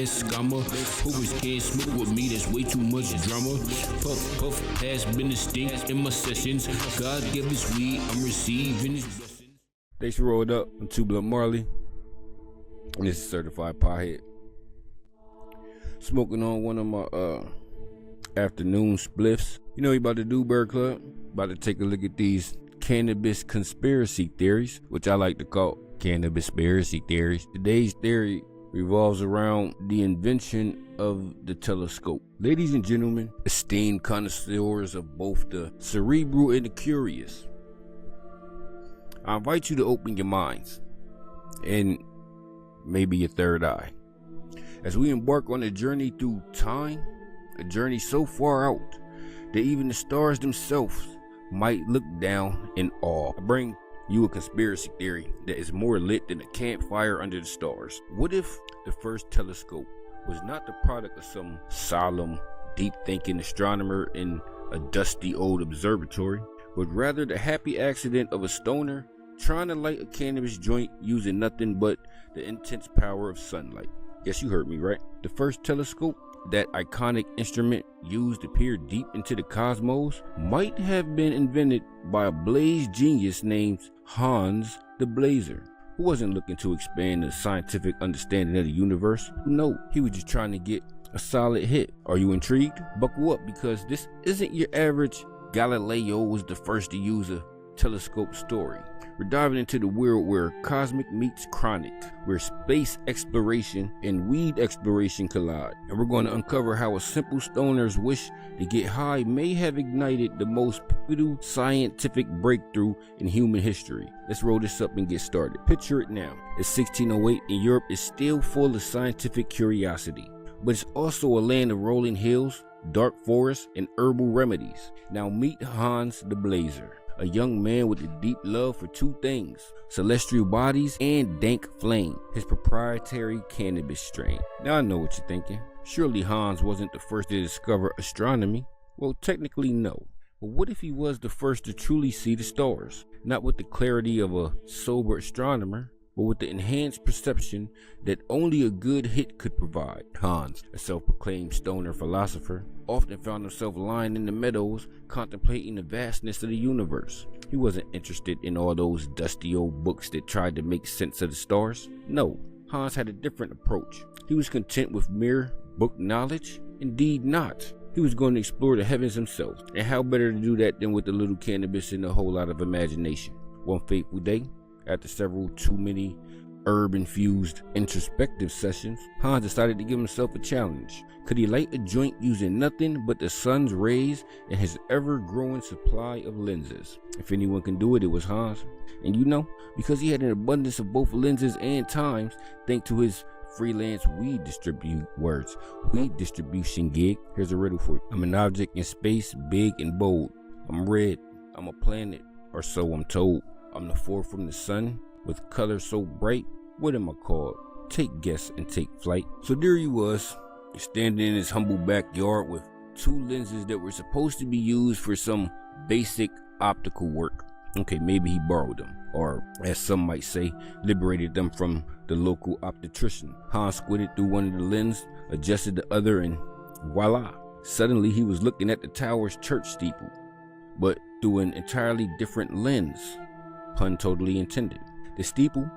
less scammer. Hoovers can't smoke with me, that's way too much drama. Puff, pass been the stink in my sessions. God give us weed, I'm receiving his blessings. Thanks for rolling up. I'm Two Blunt Marley, and this is Certified Pothead. Smoking on one of my afternoon spliffs. You know what you about to do, Bird Club? About to take a look at these cannabis conspiracy theories, which I like to call cannabis conspiracy theories. Today's theory revolves around the invention of the telescope. Ladies and gentlemen, esteemed connoisseurs of both the cerebral and the curious, I invite you to open your minds and maybe your third eye as we embark on a journey through time, a journey so far out that even the stars themselves might look down in awe. I bring you a conspiracy theory that is more lit than a campfire under the stars. What if the first telescope was not the product of some solemn, deep-thinking astronomer in a dusty old observatory, but rather the happy accident of a stoner trying to light a cannabis joint using nothing but the intense power of sunlight? Yes, you heard me right. The first telescope, that iconic instrument used to peer deep into the cosmos, might have been invented by a blaze genius named Hans the Blazer, who wasn't looking to expand the scientific understanding of the universe. No, he was just trying to get a solid hit. Are you intrigued? Buckle up, because this isn't your average Galileo was the first to use a telescope story. We're diving into the world where cosmic meets chronic, where space exploration and weed exploration collide. And we're going to uncover how a simple stoner's wish to get high may have ignited the most pivotal scientific breakthrough in human history. Let's roll this up and get started. Picture it now. It's 1608 and Europe is still full of scientific curiosity, but it's also a land of rolling hills, dark forests, and herbal remedies. Now meet Hans the Blazer, a young man with a deep love for two things: celestial bodies and dank flame, his proprietary cannabis strain. Now I know what you're thinking. Surely Hans wasn't the first to discover astronomy. Well, technically no. But what if he was the first to truly see the stars? Not with the clarity of a sober astronomer, but with the enhanced perception that only a good hit could provide. Hans, a self-proclaimed stoner philosopher, often found himself lying in the meadows contemplating the vastness of the universe. He wasn't interested in all those dusty old books that tried to make sense of the stars. No, Hans had a different approach. He was content with mere book knowledge? Indeed not. He was going to explore the heavens himself, and how better to do that than with a little cannabis and a whole lot of imagination. One fateful day, after several too many herb-infused introspective sessions, Hans decided to give himself a challenge. Could he light a joint using nothing but the sun's rays and his ever-growing supply of lenses? If anyone can do it, it was Hans. And you know, because he had an abundance of both lenses and times, thanks to his freelance weed distribution gig. Here's a riddle for you. I'm an object in space, big and bold. I'm red. I'm a planet, or so I'm told. I'm the fourth from the sun, with color so bright. What am I called? Take guess and take flight. So there he was, standing in his humble backyard with two lenses that were supposed to be used for some basic optical work. Okay, maybe he borrowed them, or as some might say, liberated them from the local optician. Hans squinted through one of the lenses, adjusted the other, and voila! Suddenly he was looking at the tower's church steeple, but through an entirely different lens. Pun totally intended. The steeple,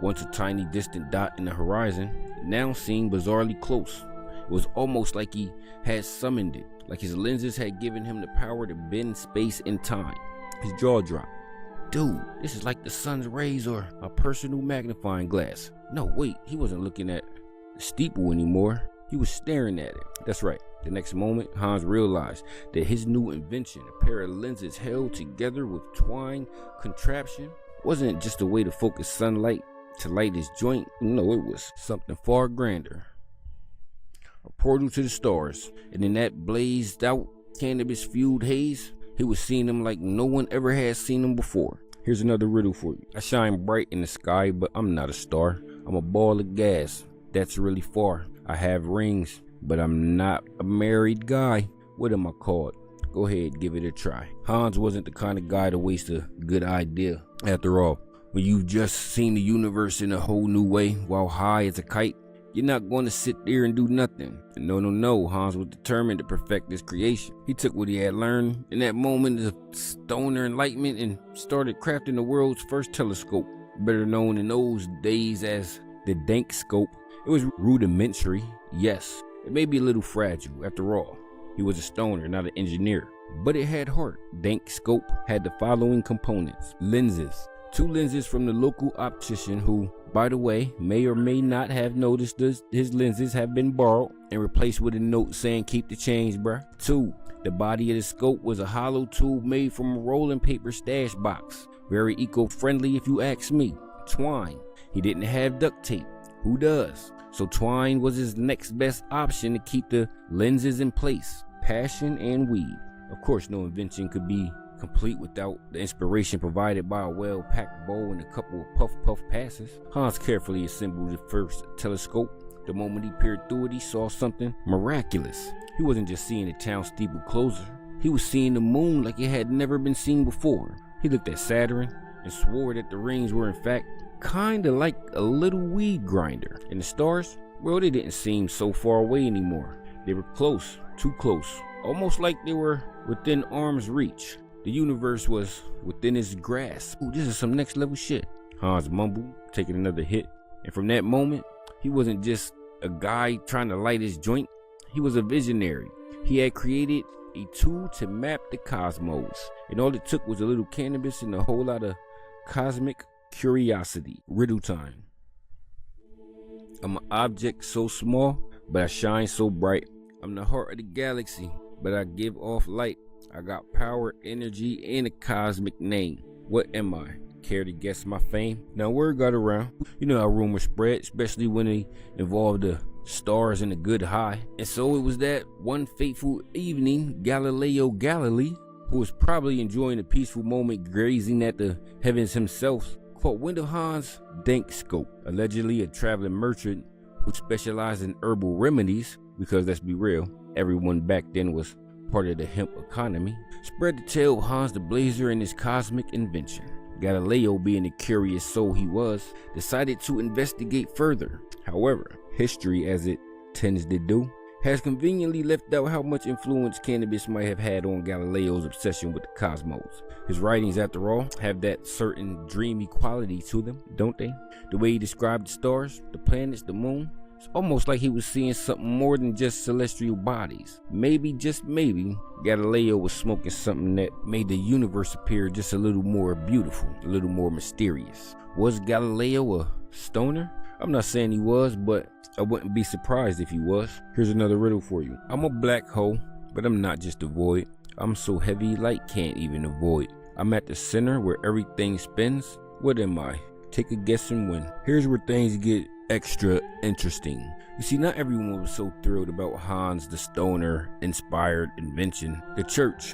once a tiny distant dot in the horizon, now seemed bizarrely close. It was almost like he had summoned it, like his lenses had given him the power to bend space and time. His jaw dropped. Dude, this is like the sun's rays or a personal magnifying glass. No, wait, he wasn't looking at the steeple anymore. He was staring at it. That's right. The next moment, Hans realized that his new invention, a pair of lenses held together with twine contraption, wasn't just a way to focus sunlight to light his joint. No, it was something far grander. A portal to the stars, and in that blazed out cannabis-fueled haze, he was seeing them like no one ever had seen them before. Here's another riddle for you. I shine bright in the sky, but I'm not a star. I'm a ball of gas that's really far. I have rings, but I'm not a married guy. What am I called? Go ahead, give it a try. Hans wasn't the kind of guy to waste a good idea. After all, when you've just seen the universe in a whole new way while high as a kite, You're not going to sit there and do nothing. And no, Hans was determined to perfect this creation. He took what he had learned in that moment of stoner enlightenment and started crafting the world's first telescope, better known in those days as the Dankscope. It was rudimentary, yes. It may be a little fragile, after all. He was a stoner, not an engineer. But it had heart. Dankscope had the following components. Lenses. 2 lenses from the local optician who, by the way, may or may not have noticed his lenses have been borrowed and replaced with a note saying, "Keep the change, bruh." 2. The body of the scope was a hollow tube made from a rolling paper stash box. Very eco-friendly if you ask me. Twine. He didn't have duct tape. Who does? So twine was his next best option to keep the lenses in place. Passion and weed. Of course, no invention could be complete without the inspiration provided by a well-packed bowl and a couple of puff passes. Hans carefully assembled the first telescope. The moment he peered through it, he saw something miraculous. He wasn't just seeing the town steeple closer. He was seeing the moon like it had never been seen before. He looked at Saturn and swore that the rings were in fact kinda like a little weed grinder. And the stars, well, they didn't seem so far away anymore. They were close, too close, almost like they were within arm's reach. The universe was within his grasp. Ooh, this is some next level shit. Hans mumbled, taking another hit. And from that moment, he wasn't just a guy trying to light his joint. He was a visionary. He had created a tool to map the cosmos. And all it took was a little cannabis and a whole lot of cosmic curiosity. Riddle time. I'm an object so small, but I shine so bright. I'm the heart of the galaxy, but I give off light. I got power, energy, and a cosmic name. What am I? Care to guess my fame? Now word got around. You know how rumors spread, especially when they involved the stars and the good high. And so it was that one fateful evening, Galileo Galilei, who was probably enjoying a peaceful moment gazing at the heavens himself, caught wind of Hans' Dankscope, allegedly a traveling merchant who specialized in herbal remedies, because let's be real, everyone back then was part of the hemp economy, spread the tale of Hans the Blazer and his cosmic invention. Galileo, being the curious soul he was, decided to investigate further. However, history, as it tends to do, has conveniently left out how much influence cannabis might have had on Galileo's obsession with the cosmos. His writings, after all, have that certain dreamy quality to them, don't they? The way he described the stars, the planets, the moon, it's almost like he was seeing something more than just celestial bodies. Maybe, just maybe, Galileo was smoking something that made the universe appear just a little more beautiful, a little more mysterious. Was Galileo a stoner? I'm not saying he was, but I wouldn't be surprised if he was. Here's another riddle for you. I'm a black hole, but I'm not just a void. I'm so heavy light can't even avoid. I'm at the center where everything spins. What am I? Take a guess and win. Here's where things get extra interesting. You see, not everyone was so thrilled about Hans the stoner inspired invention. The church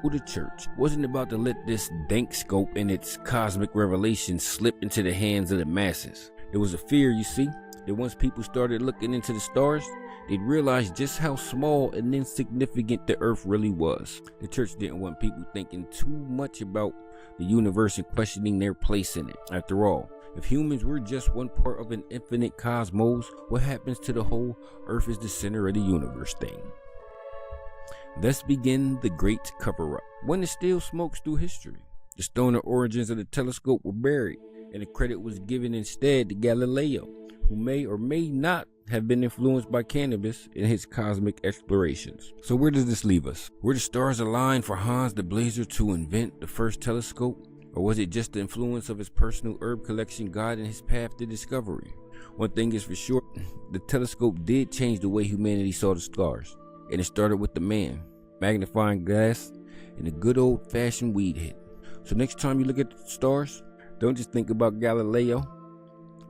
wasn't about to let this Dankscope and its cosmic revelation slip into the hands of the masses. There was a fear, you see, that once people started looking into the stars, they'd realize just how small and insignificant the earth really was. The church didn't want people thinking too much about the universe and questioning their place in it. After all, if humans were just one part of an infinite cosmos, what happens to the whole earth is the center of the universe thing? Thus began the great cover-up. When it still smokes through history, the stoner origins of the telescope were buried, and the credit was given instead to Galileo, who may or may not have been influenced by cannabis in his cosmic explorations. So where does this leave us? Were the stars aligned for Hans the Blazer to invent the first telescope? Or was it just the influence of his personal herb collection guiding his path to discovery? One thing is for sure, the telescope did change the way humanity saw the stars. And it started with the man, magnifying glass, and a good old-fashioned weed hit. So next time you look at the stars, don't just think about Galileo.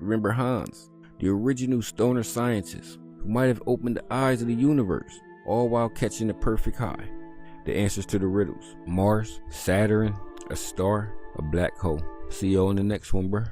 Remember Hans, the original stoner scientist, who might have opened the eyes of the universe, all while catching the perfect high. The answers to the riddles: Mars, Saturn, a star, a black hole. See you on the next one, bruh.